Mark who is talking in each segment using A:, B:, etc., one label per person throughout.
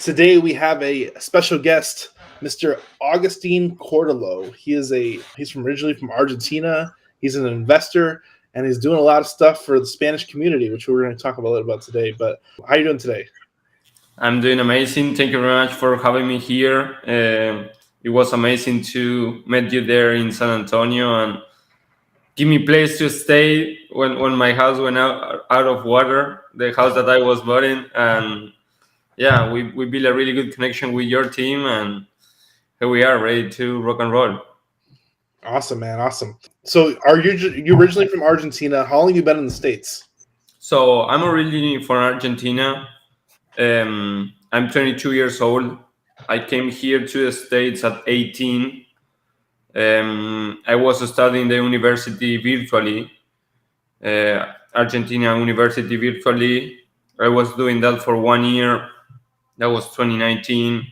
A: Today we have a special guest, Mr. Augustine Quarterolo. He's originally from Argentina. He's an investor and he's doing a lot of stuff for the Spanish community, which we're going to talk a little about today. But how are you doing today?
B: I'm doing amazing. Thank you very much for having me here. It was amazing to meet you there in San Antonio and give me place to stay when my house went out of water, the house that I was buying. And yeah, we built a really good connection with your team, and here we are ready to rock and roll.
A: Awesome, man. Awesome. So are you originally from Argentina? How long have you been in the States?
B: So I'm originally from Argentina. I'm 22 years old. I came here to the States at 18. I was studying the university virtually, Argentina University virtually. I was doing that for 1 year. That was 2019.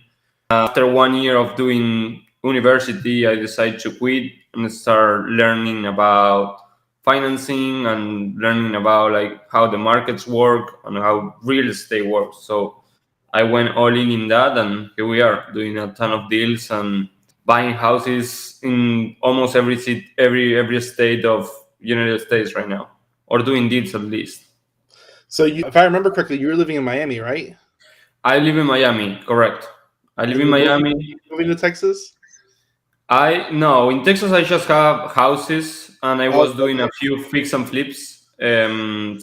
B: After 1 year of doing university, I decided to quit and start learning about financing and learning about like how the markets work and how real estate works. So I went all in that, and here we are doing a ton of deals and buying houses in almost every city, every state of United States right now, or doing deals at least.
A: So if I remember correctly, you were living in Miami, right?
B: I live in Miami, correct. I live in Miami.
A: Moving to Texas?
B: No, in Texas I just have houses, and I was doing a few fix and flips.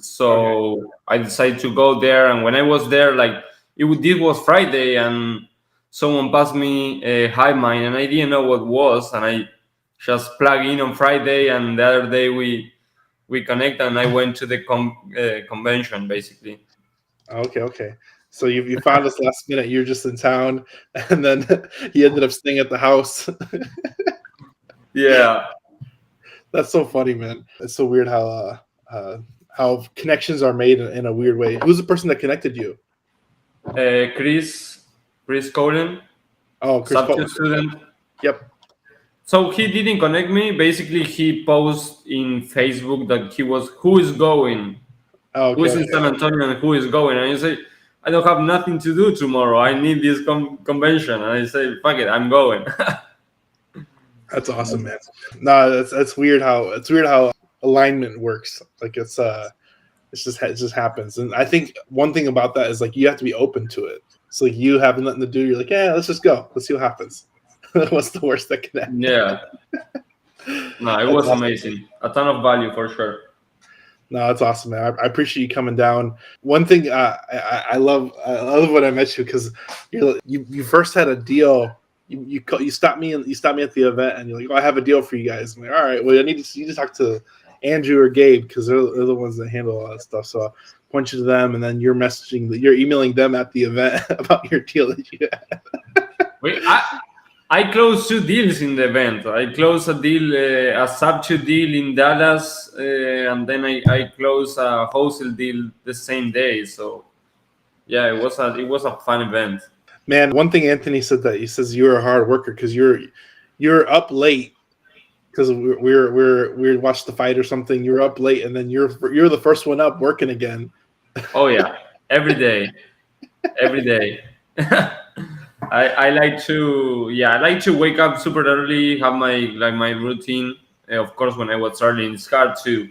B: So I decided to go there, and when I was there, like this was Friday, and someone passed me a Hive Mind, and I didn't know what it was, and I just plugged in on Friday, and the other day we connect, and I went to the convention basically.
A: Okay. So you found us last minute. You're just in town, and then you ended up staying at the house.
B: Yeah,
A: that's so funny, man. It's so weird how connections are made in a weird way. Who's the person that connected you?
B: Chris Coden.
A: Oh, Chris
B: substitute student.
A: Yep.
B: So he didn't connect me. Basically, he posted in Facebook that who is going, who is in San Antonio, and who is going. And I say, I don't have nothing to do tomorrow. I need this convention. And I say, fuck it, I'm going.
A: That's awesome, man. No, that's weird how alignment works. Like it just happens. And I think one thing about that is like you have to be open to it. So like you have nothing to do, you're like, yeah, let's just go. Let's see what happens. What's the worst that can happen?
B: Yeah. No, it was amazing. A ton of value for sure.
A: No, that's awesome, man. I appreciate you coming down. One thing I love when I met you because you first had a deal. You stopped me at the event and you're like, oh, I have a deal for you guys. I'm like, all right, well, you need to talk to Andrew or Gabe because they're the ones that handle all that stuff. So I'll point you to them, and then you're emailing them at the event about your deal that you had.
B: Wait, I closed 2 deals in the event. I closed a deal, a substitute deal in Dallas, and then I closed a wholesale deal the same day. So yeah, it was a fun event.
A: Man, one thing Anthony said that he says you're a hard worker because you're up late because we watched the fight or something. You're up late, and then you're the first one up working again.
B: Oh yeah, every day. I like to wake up super early, have my routine. Of course, when I was early, it's hard to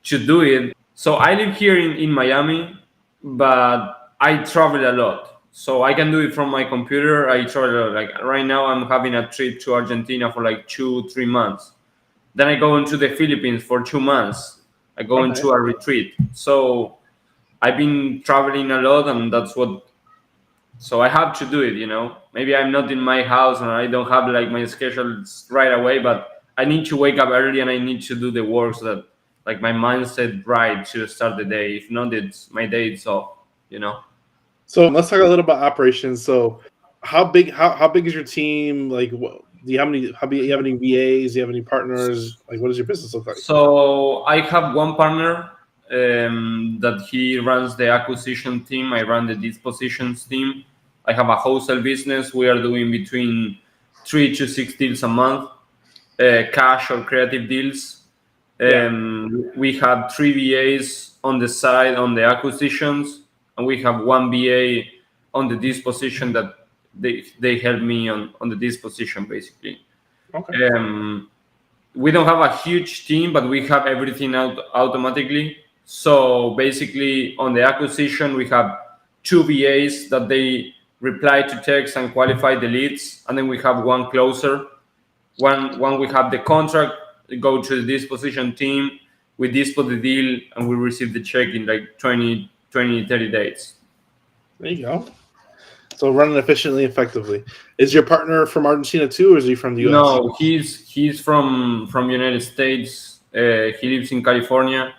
B: do it. So I live here in Miami, but I travel a lot. So I can do it from my computer. I travel like right now. I'm having a trip to Argentina for like 2-3 months. Then I go into the Philippines for 2 months. I go into a retreat. So I've been traveling a lot, and that's what. So I have to do it, Maybe I'm not in my house and I don't have like my schedule right away, but I need to wake up early and I need to do the work so that like my mindset right to start the day. If not, my day is off,
A: So let's talk a little about operations. So how big is your team? Like, do you have any VAs? Do you have any partners? Like, what does your business look like?
B: So I have one partner that he runs the acquisition team. I run the dispositions team. I have a wholesale business. We are doing between 3 to 6 deals a month, cash or creative deals. We have 3 VAs on the side on the acquisitions, and we have 1 VA on the disposition that they help me on the disposition basically.
A: Okay.
B: We don't have a huge team, but we have everything out automatically. So basically, on the acquisition, we have two VAs that they reply to text and qualify the leads, and then we have one closer. One we have the contract, go to the disposition team, we dispose the deal, and we receive the check in like 20, 30 days.
A: There you go. So running efficiently, effectively. Is your partner from Argentina too, or is he from the US?
B: No, he's from United States. He lives in California,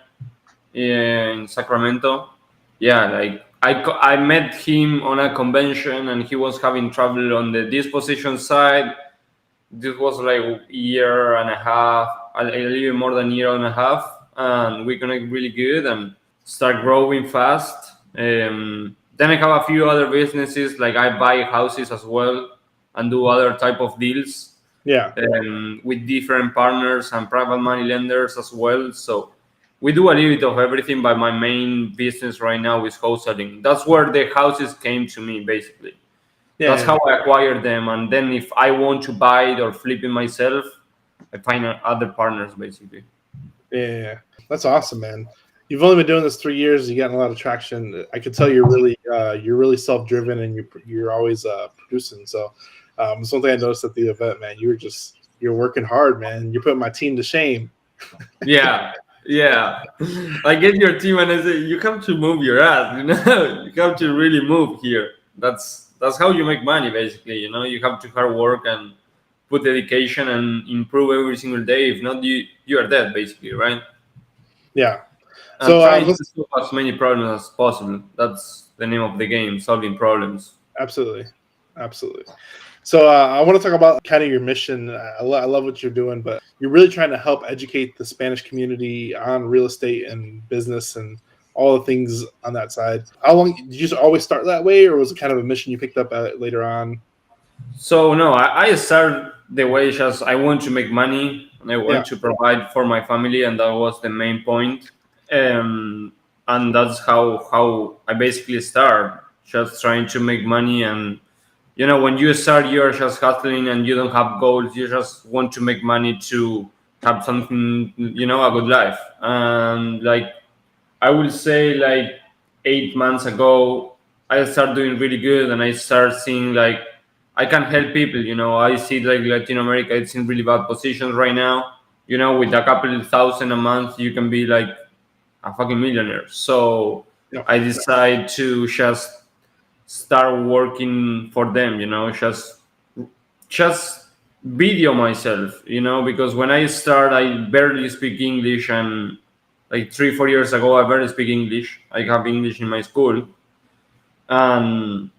B: in Sacramento. Yeah, like I met him on a convention, and he was having trouble on the disposition side. This was like a year and a half, a little more than a year and a half, and we connect really good and start growing fast. Then I have a few other businesses, like I buy houses as well and do other type of deals.
A: Yeah.
B: With different partners and private money lenders as well. So we do a little bit of everything, but my main business right now is wholesaling. That's where the houses came to me, basically. Yeah, that's how I acquired them. And then if I want to buy it or flip it myself, I find other partners, basically.
A: Yeah, that's awesome, man. You've only been doing this 3 years. You're getting a lot of traction. I can tell you're really self-driven, and you're always producing. So it's one thing I noticed at the event, man. You're working hard, man. You're putting my team to shame.
B: Yeah. I get your team and I say, you have to move your ass, you have to really move here. That's how you make money, basically. You have to hard work and put dedication and improve every single day. If not, you are dead, basically, right?
A: Yeah.
B: And so try to solve as many problems as possible. That's the name of the game, solving problems.
A: Absolutely. So I want to talk about kind of your mission. I love what you're doing, but you're really trying to help educate the Spanish community on real estate and business and all the things on that side. How long did you just always start that way, or was it kind of a mission you picked up later on?
B: So no, I started the way just I want to make money and I want to provide for my family, and that was the main point. And that's how I basically start, just trying to make money. And when you start, you're just hustling and you don't have goals. You just want to make money to have something, a good life. And like I will say, like 8 months ago, I started doing really good, and I start seeing like I can help people. I see like Latin America, it's in really bad positions right now. With a couple of thousand a month, you can be like a fucking millionaire. So I decide to just start working for them, just video myself, because when I start, I barely speak English, and like 3-4 years ago, I barely speak English. I have English in my school, and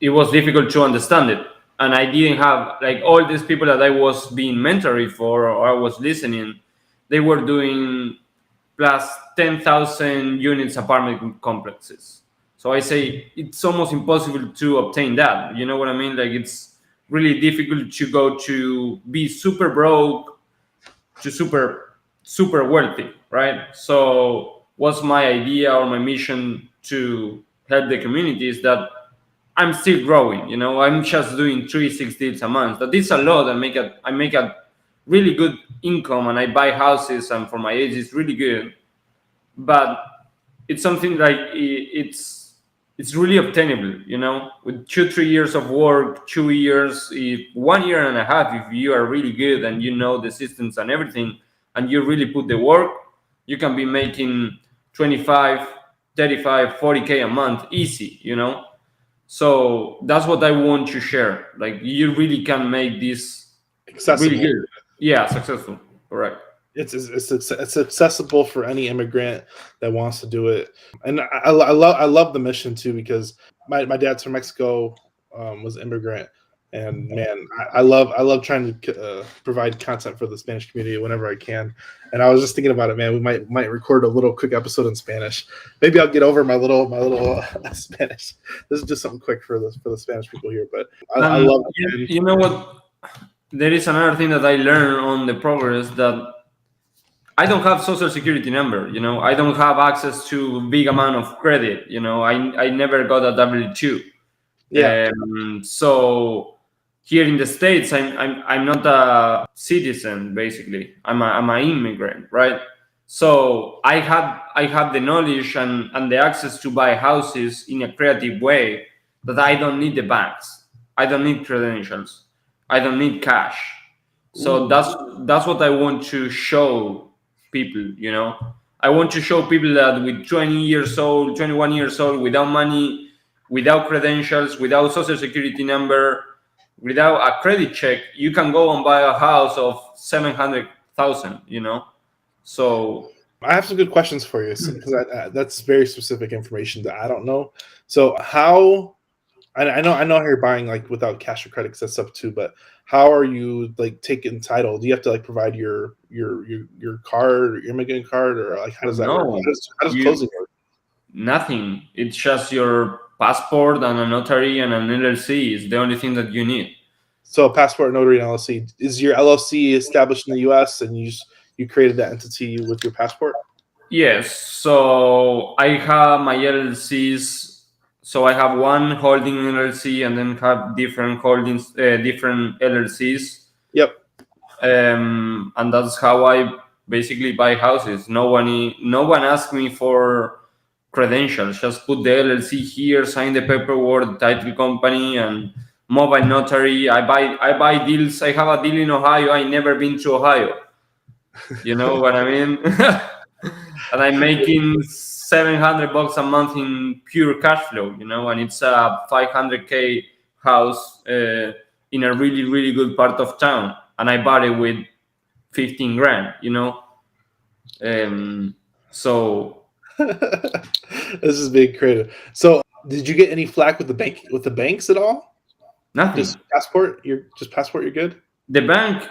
B: it was difficult to understand it. And I didn't have like all these people that I was being mentored for, or I was listening, they were doing plus 10,000 units apartment complexes. So I say it's almost impossible to obtain that. You know what I mean? Like it's really difficult to go to be super broke to super wealthy, right? So what's my idea or my mission to help the community is that I'm still growing. I'm just doing 3-6 deals a month. That is a lot. I make a really good income, and I buy houses, and for my age, it's really good. But it's something like it's really obtainable, with 2-3 years of work, 2 years, 1 year and a half. If you are really good and you know the systems and everything, and you really put the work, you can be making 25, 35, 40K a month easy, So that's what I want to share. Like you really can make this
A: accessible.
B: Really good. Yeah, successful. Correct.
A: It's accessible for any immigrant that wants to do it. And I love the mission too, because my dad's from Mexico, was an immigrant, and man, I love trying to provide content for the Spanish community whenever I can. And I was just thinking about it, man. We might record a little quick episode in Spanish. Maybe I'll get over my little Spanish. This is just something quick for the Spanish people here, but I love it.
B: You know what? There is another thing that I learned on the progress, that I don't have social security number. I don't have access to big amount of credit. I never got a W-2.
A: Yeah.
B: So here in the States, I'm not a citizen. Basically, I'm an immigrant, right? So I have the knowledge and the access to buy houses in a creative way that I don't need the banks. I don't need credentials. I don't need cash. So
A: Ooh.
B: that's what I want to show people. I want to show people that with 20 years old, 21 years old, without money, without credentials, without social security number, without a credit check, you can go and buy a house of 700,000. So
A: I have some good questions for you because that's very specific information that I don't know. So how I know how you're buying like without cash or credit 'cause that's up too, but how are you like taking title? Do you have to like provide your card or your immigrant card or like how does that work?
B: no,
A: How does
B: you
A: closing work?
B: nothing. It's just your passport and a notary and an LLC is the only thing that you need.
A: So passport, notary, and LLC. Is your LLC established in the US and you created that entity with your passport?
B: Yes, so I have my LLCs. So I have one holding LLC and then have different holdings, different LLCs,
A: Yep.
B: and that's how I basically buy houses. No one asked me for credentials. Just put the LLC here, sign the paperwork, title company, and mobile notary. I buy deals. I have a deal in Ohio. I never been to Ohio. You know what I mean? And I'm making $700 a month in pure cash flow, and it's a 500K house in a really, really good part of town, and I bought it with 15 grand, so
A: This is being creative. So did you get any flack with the banks at all?
B: nothing.
A: Just passport? You're good?
B: The bank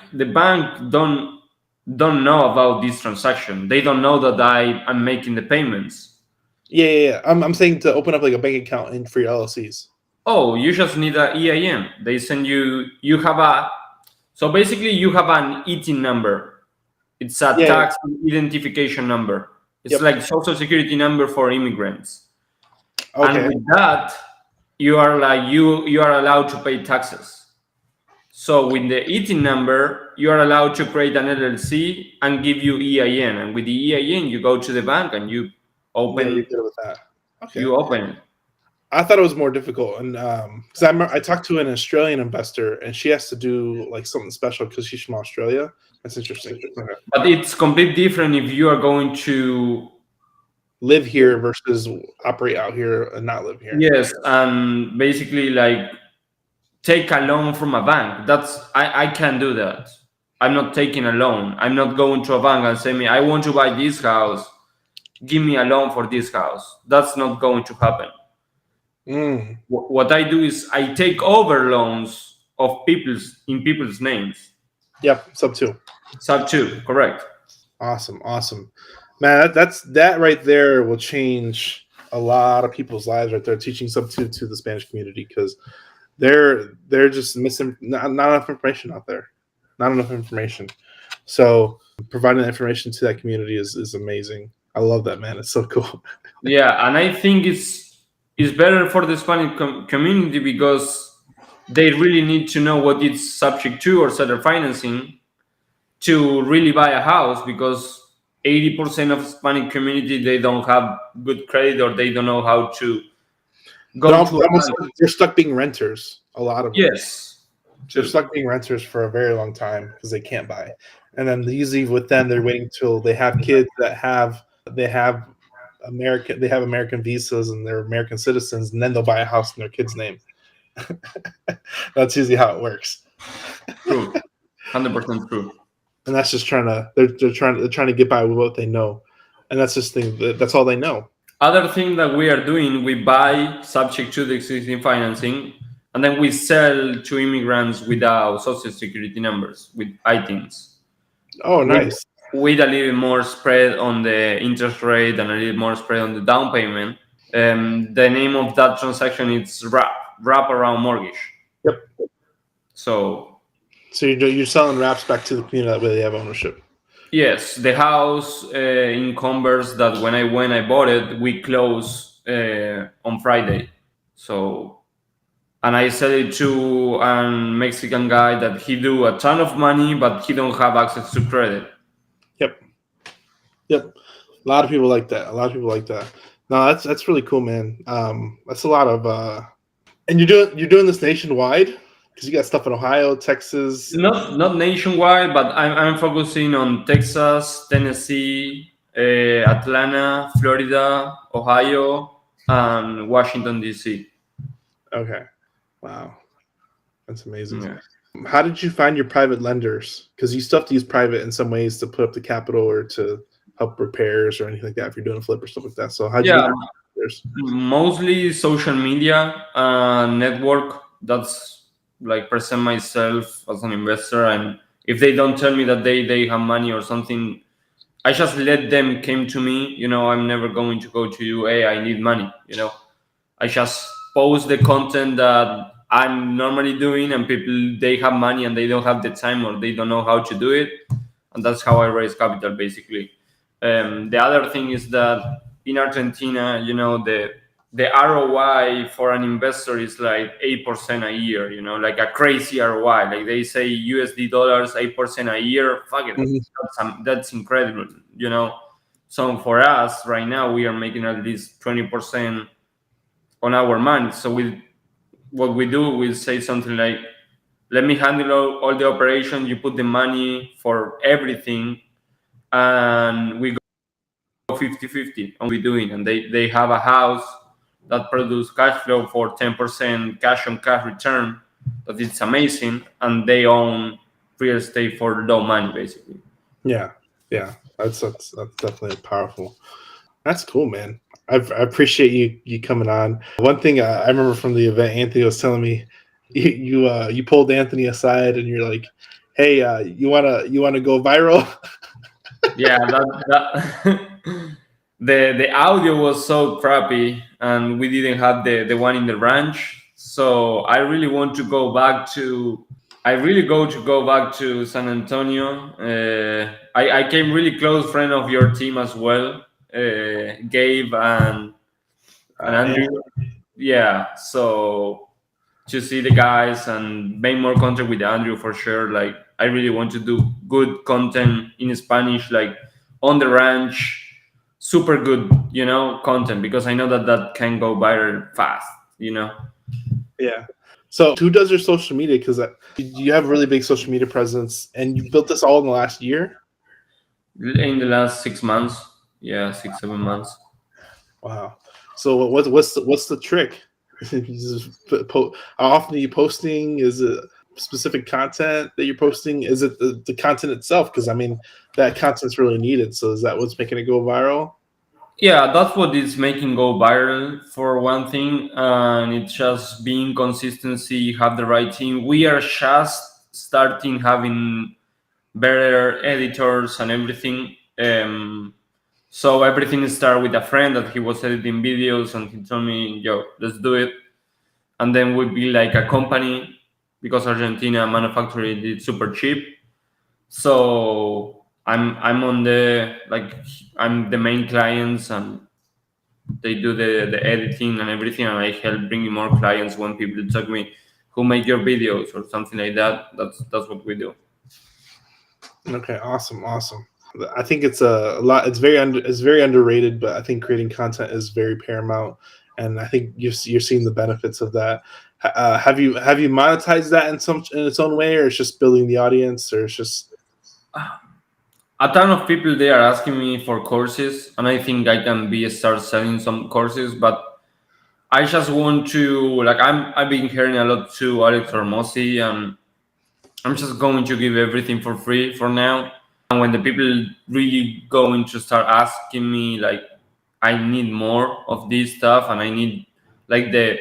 B: don't know about this transaction. They don't know that I'm making the payments.
A: Yeah. I'm saying to open up like a bank account in for your LLCs.
B: Oh, you just need an EIN. They send you have a so basically you have an EIN number. It's a
A: Yeah.
B: tax identification number. It's
A: Yep.
B: like social security number for immigrants.
A: Okay.
B: And with that, you are like you are allowed to pay taxes. So with the EIN number, you are allowed to create an LLC and give you EIN. And with the EIN, you go to the bank and you
A: Yeah, you're
B: open
A: good with that. Okay.
B: you open it.
A: I thought it was more difficult, and because I talked to an Australian investor, and she has to do like something special because she's from Australia. That's interesting. Okay.
B: But it's completely different if you are going to
A: Live here versus operate out here and not live here.
B: yes, and basically like take a loan from a bank. I can't do that. I'm not taking a loan. I'm not going to a bank and saying me I want to buy this house. Give me a loan for this house. That's not going to happen.
A: Mm.
B: What I do is I take over loans of people's names.
A: Yep. Sub 2.
B: Sub two, correct.
A: Awesome. Man, that right there will change a lot of people's lives right there. Teaching Sub 2 to the Spanish community because they're just missing not enough information out there. Not enough information. So providing that information to that community is amazing. I love that, man. It's so cool.
B: Yeah, and I think it's better for the Hispanic community because they really need to know what it's subject to or seller financing to really buy a house because 80% of Hispanic community they don't have good credit or they don't know how to go to a bank.
A: They're stuck being renters. A lot of them.
B: Yes,
A: They're stuck being renters for a very long time because they can't buy. And then usually with them, they're waiting till they have kids that have American visas and they're American citizens, and then they'll buy a house in their kid's name. That's usually how it works.
B: True, 100% true.
A: And that's just they're trying to get by with what they know, and that's just that's all they know.
B: Other thing that we are doing, we buy subject to the existing financing, and then we sell to immigrants without social security numbers with ITINs.
A: Oh, nice.
B: With a little more spread on the interest rate and a little more spread on the down payment. The name of that transaction is wraparound mortgage.
A: Yep.
B: So
A: you're selling wraps back to the community that way they have ownership.
B: Yes, the house in Converse that when I bought it, we closed on Friday. So and I sell it to a Mexican guy that he do a ton of money, but he don't have access to credit.
A: Yep. Yep. A lot of people like that. A lot of people like that. No, that's really cool, man. That's a lot of and you're doing this nationwide because you got stuff in Ohio, Texas.
B: Not nationwide, but I'm focusing on Texas, Tennessee, Atlanta, Florida, Ohio, and Washington D.C.
A: Okay. Wow. That's amazing.
B: Yeah.
A: How did you find your private lenders? Because you still have to use private in some ways to put up the capital or to help repairs or anything like that if you're doing a flip or stuff like that. So how'd you
B: Yeah,
A: meet lenders?
B: mostly social media network. That's like present myself as an investor, and if they don't tell me that they have money or something, I just let them came to me. I'm never going to go to you. Hey, I need money. I just post the content that I'm normally doing, and people they have money and they don't have the time or they don't know how to do it, and that's how I raise capital basically. The other thing is that in Argentina, the ROI for an investor is like 8% a year. Like a crazy ROI. Like they say USD dollars 8% a year. Fuck it,
A: Mhm.
B: that's incredible. So for us right now, we are making at least 20% on our money. So what we do, we say something like, let me handle all the operation, you put the money for everything, and we go 50-50 on what we're doing. And they have a house that produce cash flow for 10% cash on cash return, that it's amazing, and they own real estate for low money basically.
A: Yeah. Yeah. That's definitely powerful. That's cool, man. I appreciate you coming on. One thing I remember from the event, Anthony was telling me, you pulled Anthony aside and you're like, "Hey, you wanna go viral?"
B: Yeah, that the audio was so crappy, and we didn't have the one in the ranch. So I really want to go back to. I really go back to San Antonio. I came really close friend of your team as well, Gabe and
A: Yeah,
B: Andrew. Yeah, so to see the guys and make more content with Andrew for sure. Like I really want to do good content in Spanish, like on the ranch, super good, content, because I know that can go viral fast.
A: yeah. So who does your social media? Because you have a really big social media presence, and you built this all in the last year.
B: In the last 6 months, yeah, 6-7 months.
A: Wow. So what's the trick? You just how often are you posting? Is it specific content that you're posting? Is it the content itself? Because I mean, that content's really needed. So is that what's making it go viral?
B: Yeah, that's what is making go viral for one thing, and it's just being consistency, have the right team. We are just starting having better editors and everything. So everything started with a friend that he was editing videos, and he told me, "Yo, let's do it." And then we'd be like a company, because Argentina manufacturing is super cheap. So I'm on the like I'm the main clients, and they do the editing and everything, and I help bringing more clients when people tell me who make your videos or something like that. That's what we do.
A: Okay, awesome. I think it's a lot. It's very underrated, but I think creating content is very paramount, and I think you're seeing the benefits of that. Have you monetized that in its own way, or it's just building the audience, or it's just
B: A ton of people they are asking me for courses, and I think I can be start selling some courses, but I just want to like I've been hearing a lot to Alex Hormozzi, and I'm just going to give everything for free for now. And when the people really going to start asking me, like, I need more of this stuff, and I need like the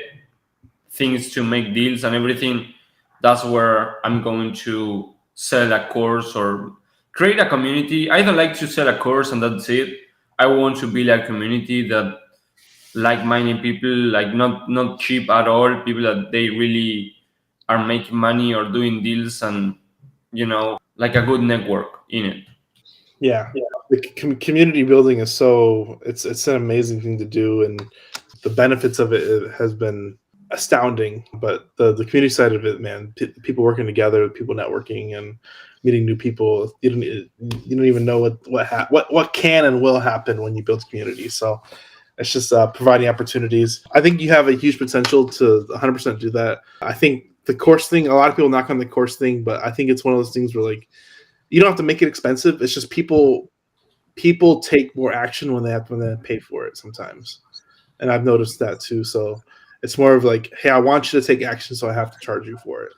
B: things to make deals and everything, that's where I'm going to sell a course or create a community. I don't like to sell a course and that's it. I want to build a community that like-minded people, like not cheap at all, people that they really are making money or doing deals, and like a good network in it.
A: yeah? The community building it's an amazing thing to do, and the benefits of it has been astounding. But the community side of it, man, people working together, people networking and meeting new people. You don't even know what can and will happen when you build community. So it's just providing opportunities. I think you have a huge potential to 100% do that. I think the course thing, a lot of people knock on the course thing, but I think it's one of those things where like you don't have to make it expensive. It's just people take more action when they have to pay for it sometimes. And I've noticed that too. So it's more of like, hey, I want you to take action, so I have to charge you for it.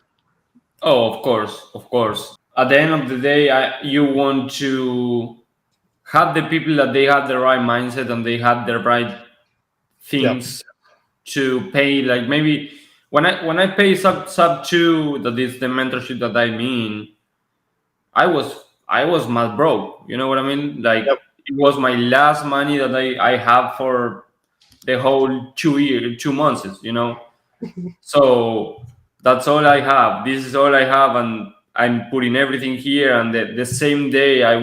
B: Oh, of course, of course. At the end of the day, you want to have the people that they have the right mindset and they have the right things to pay. Like maybe when I pay sub 2, that is the mentorship that I mean, I was mad broke. You know what I mean? Like it was my last money that I have for the whole 2 months. You know, so that's all I have. This is all I have, and I'm putting everything here. And the same day I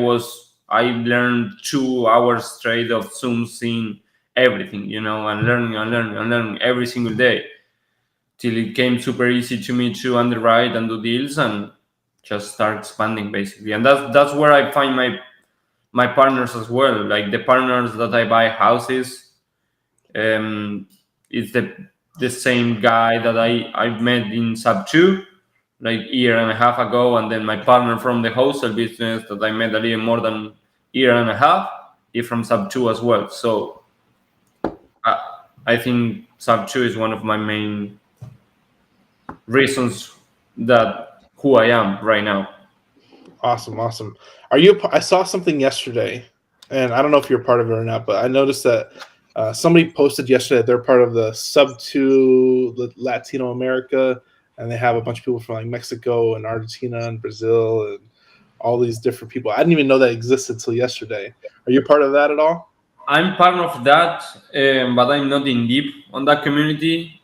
B: learned 2 hours straight of Zoom, seeing everything, you know, and learning every single day, till it came super easy to me to underwrite and do deals and just start expanding basically. And that's where I find my partners as well. Like the partners that I buy houses, it's the same guy that I've met in sub 2 like year and a half ago, and then my partner from the wholesale business that I met a little more than year and a half is from sub 2 as well. So I think sub 2 is one of my main reasons that who I am right now.
A: Awesome. I saw something yesterday, and I don't know if you're part of it or not, but I noticed that somebody posted yesterday that they're part of the sub 2 Latino America, and they have a bunch of people from like Mexico and Argentina and Brazil and all these different people. I didn't even know that existed till yesterday. Are you part of that at all?
B: I'm part of that, but I'm not in deep on that community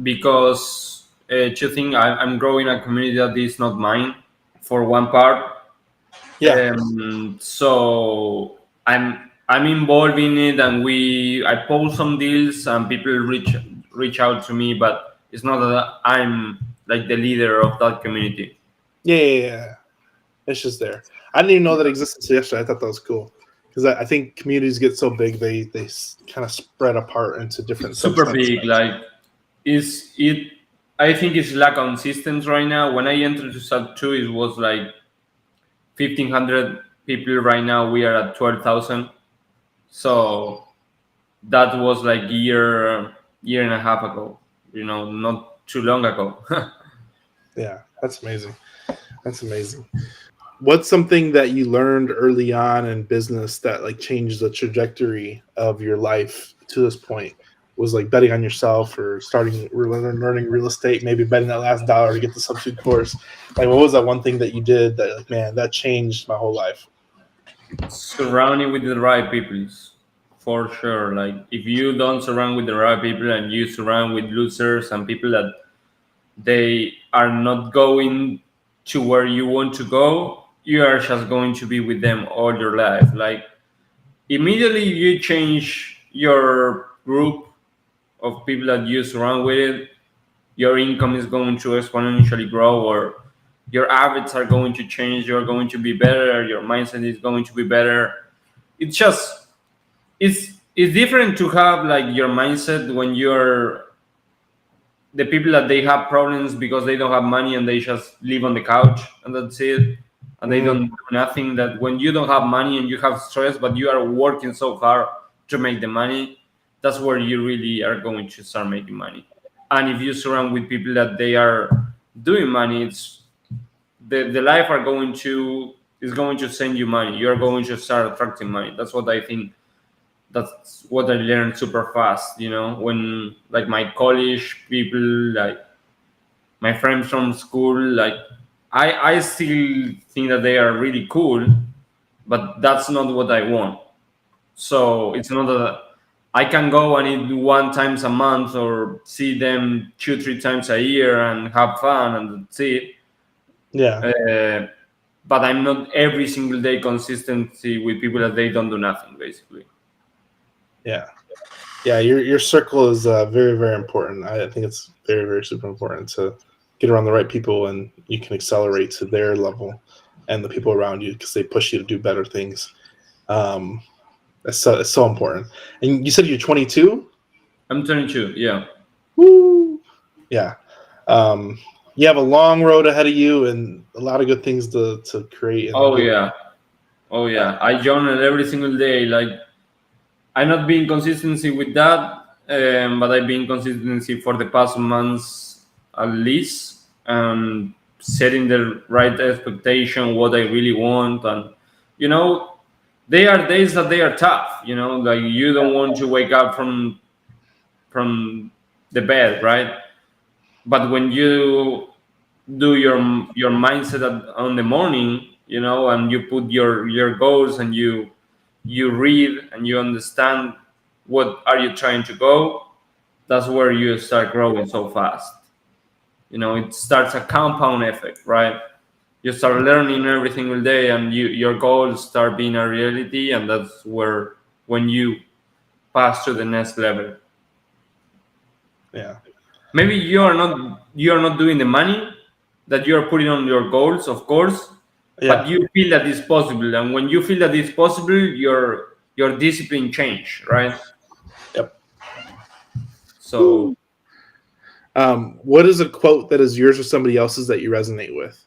B: because two things. I'm growing a community that is not mine, for one part. So I'm involved in it, and I post some deals, and people reach out to me, but it's not that I'm like the leader of that community.
A: Yeah. It's just there. I didn't even know that existed until yesterday. I thought that was cool because I think communities get so big, they kind of spread apart into different
B: Super
A: subsets.
B: big. Like is it? I think it's lack of systems right now. When I entered to sub 2, it was like 1,500 people. Right now we are at 12,000. So that was like year and a half ago. You know, not too long ago.
A: Yeah, that's amazing. What's something that you learned early on in business that like changed the trajectory of your life to this point? Was like betting on yourself or learning real estate, maybe betting that last dollar to get the substitute course. Like, what was that one thing that you did that, like, man, that changed my whole life?
B: Surrounding with the right people, for sure. Like if you don't surround with the right people and you surround with losers and people that they are not going to where you want to go, you are just going to be with them all your life. Like immediately you change your group of people that you surround with it, your income is going to exponentially grow, or your habits are going to change. You're going to be better. Your mindset is going to be better. It's just it's different to have like your mindset when you're the people that they have problems because they don't have money and they just live on the couch and that's it, and they don't do nothing. That when you don't have money and you have stress but you are working so hard to make the money, that's where you really are going to start making money. And if you surround with people that they are doing money, it's the life are going to is going to send you money. You're going to start attracting money. That's what I think. That's what I learned super fast, you know, when like my college people, like my friends from school, like I still think that they are really cool, but that's not what I want. So it's not that I can go and eat 1 time a month or see them 2-3 times a year and have fun and that's it.
A: Yeah.
B: But I'm not every single day consistency with people that they don't do nothing, basically.
A: Yeah. Yeah, your circle is very, very important. I think it's very, very super important to get around the right people, and you can accelerate to their level and the people around you because they push you to do better things. It's so important. And you said you're 22?
B: I'm 22. Yeah.
A: Woo! Yeah. You have a long road ahead of you and a lot of good things to create. And
B: Oh yeah. Oh yeah. I journal every single day. Like I'm not being consistency with that, but I've been consistency for the past months at least, and setting the right expectation, what I really want, and you know, there are days that they are tough. You know, like you don't want to wake up from the bed, right? But when you do your mindset on the morning, you know, and you put your goals, and you read and you understand what are you trying to go, that's where you start growing so fast. You know, it starts a compound effect, right? You start learning every single day, and your goals start being a reality, and that's where when you pass to the next level.
A: yeah.
B: Maybe you are not doing the money that you are putting on your goals, of course,
A: Yeah.
B: but you feel that it's possible, and when you feel that it's possible, your discipline change, right?
A: Yep.
B: So
A: What is a quote that is yours or somebody else's that you resonate with?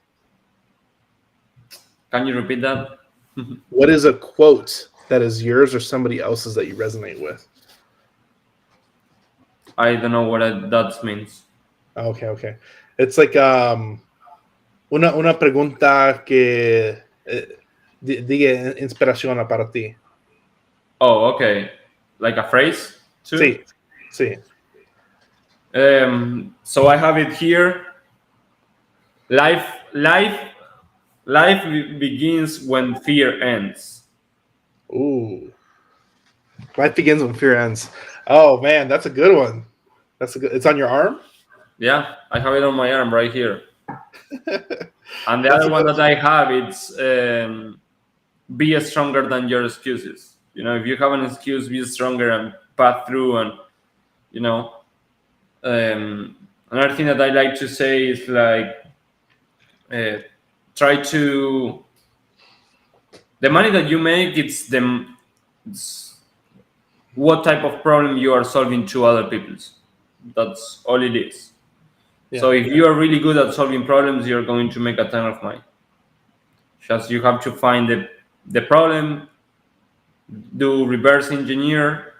B: can you repeat that?
A: What is a quote that is yours or somebody else's that you resonate with?
B: I don't know what that means.
A: Okay. It's like una pregunta que diga inspiración para ti.
B: Oh, okay, like a phrase too.
A: Sí.
B: So I have it here. Life, life, life begins when fear ends.
A: Ooh. Life begins when fear ends. Oh man, that's a good one. It's on your arm?
B: Yeah, I have it on my arm right here. And the
A: That's
B: other one that I have, it's be stronger than your excuses. You know, if you have an excuse, be stronger and pass through. And you know, another thing that I like to say is like, try to the money that you make. It's what type of problem you are solving to other people's. That's all it is.
A: Yeah.
B: So if you are really good at solving problems, you're going to make a ton of money. Just you have to find the problem, do reverse engineer,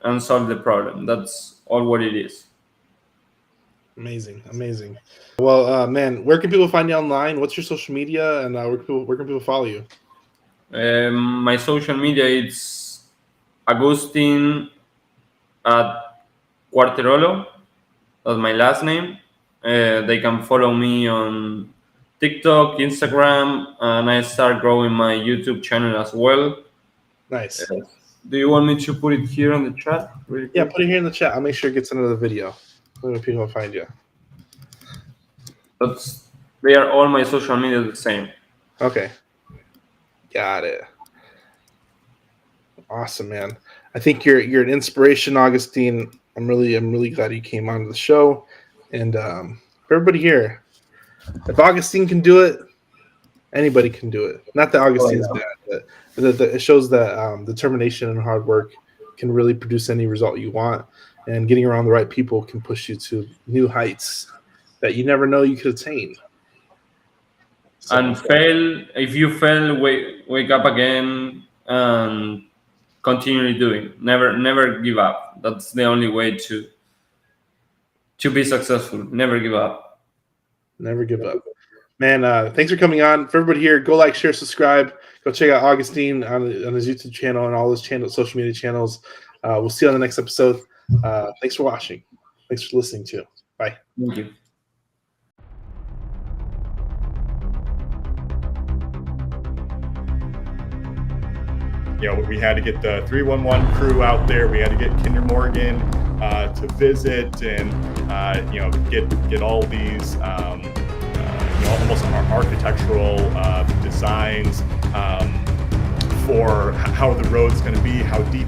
B: and solve the problem. That's all what it is.
A: Amazing. Well, man, where can people find you online? What's your social media, and where can people follow you?
B: My social media, it's Augustine at Quarterolo. That's my last name. They can follow me on TikTok, Instagram, and I start growing my YouTube channel as well.
A: Nice.
B: Do you want me to put it here on the chat? Really
A: Yeah,
B: quick?
A: put it here in the chat. I'll make sure it gets into the video. Where people will find you.
B: They are all my social media the same.
A: Okay. Got it. Awesome, man. I think you're an inspiration, Augustine. I'm really glad you came on the show. And for everybody here, if Augustine can do it, anybody can do it. Not that Augustine's bad, but it shows that determination and hard work can really produce any result you want. And getting around the right people can push you to new heights that you never know you could attain. So,
B: And if you fail, wake up again and continually doing. Never give up. That's the only way to be successful. Never give up.
A: Never give up. Man, thanks for coming on. For everybody here, go like, share, subscribe. Go check out Augustine on his YouTube channel and all his social media channels. We'll see you on the next episode. Thanks for watching. Thanks for listening too. Bye.
B: Thank you.
C: You know, we had to get the 311 crew out there. We had to get Kinder Morgan to visit and get all these almost architectural designs for how the road's going to be, how deep